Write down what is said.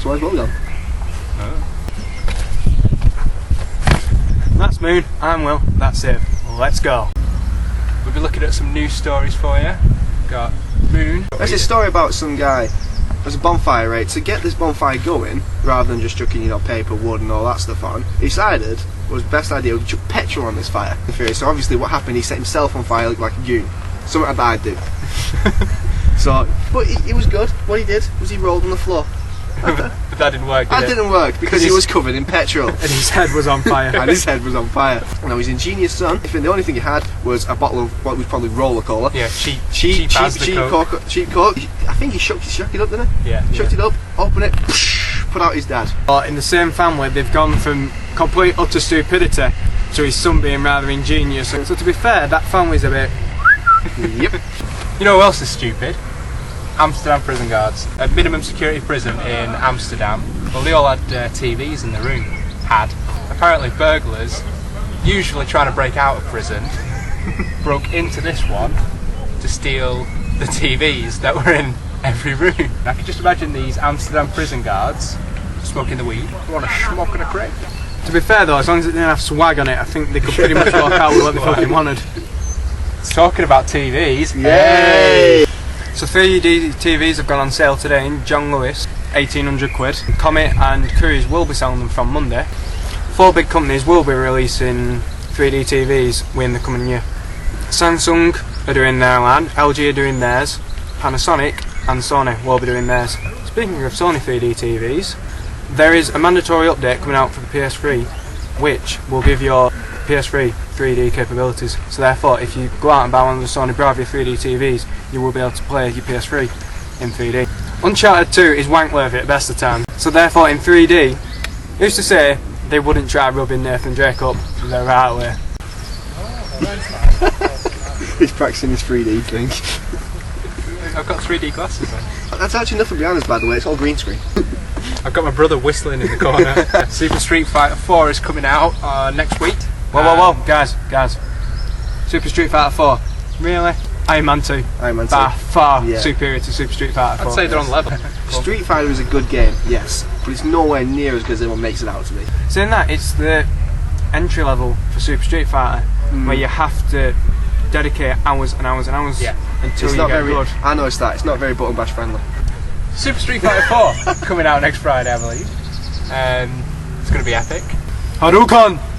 So where's Will gone? That's Moon, I'm Will, that's it. Let's go. We'll be looking at some news stories for you. Got Moon. There's a story about some guy. There's a bonfire, right? To get this bonfire going, rather than just chucking, paper, wood and all that stuff on, he decided was the best idea to chuck petrol on this fire. So obviously what happened, he set himself on fire like a goon. Something that I'd do. But it was good. What he did was he rolled on the floor. But that didn't work, did it? That didn't work because he was covered in petrol. And his head was on fire. And his head was on fire. Now his ingenious son, the only thing he had was a bottle of what was probably roller cola. Yeah, cheap Coke. Cheap Coke. I think he shook it up, didn't he? Yeah. Shook it up, opened it, put out his dad. But in the same family, they've gone from complete utter stupidity to his son being rather ingenious. So to be fair, that family's a bit... Yep. You know who else is stupid? Amsterdam prison guards. A minimum security prison in Amsterdam. Well, they all had TVs in the room. Apparently burglars, usually trying to break out of prison, broke into this one to steal the TVs that were in every room. I can just imagine these Amsterdam prison guards smoking the weed. They want a schmock and a crepe. To be fair though, as long as it didn't have swag on it, I think they could pretty much walk out with what they fucking wanted. Talking about TVs. Yay! So 3D TVs have gone on sale today in John Lewis, 1800 quid. Comet and Cruise will be selling them from Monday. 4 big companies will be releasing 3D TVs within the coming year. Samsung are doing their line, LG are doing theirs, Panasonic and Sony will be doing theirs. Speaking of Sony 3D TVs, there is a mandatory update coming out for the PS3 which will give your PS3 3D capabilities. So therefore, if you go out and buy one of the Sony Bravia 3D TVs, you will be able to play your PS3 in 3D. Uncharted 2 is wank worthy at best of time. So therefore, in 3D, who's to say they wouldn't try rubbing Nathan Drake up the right way? He's practicing his 3D thing. I've got 3D glasses on. That's actually nothing behind us, by the way. It's all green screen. I've got my brother whistling in the corner. Super Street Fighter 4 is coming out next week. Whoa, guys. Super Street Fighter 4. Really? Iron Man 2. Iron Man 2. By far superior to Super Street Fighter 4. I'd say they're on level. Street Fighter is a good game, yes, but it's nowhere near as good as everyone makes it out to be. Saying that, it's the entry level for Super Street Fighter where you have to dedicate hours and hours and hours until It's you not get very. good. I noticed that. It's not very button bash friendly. Super Street Fighter 4 coming out next Friday, I believe. It's going to be epic. Hadouken!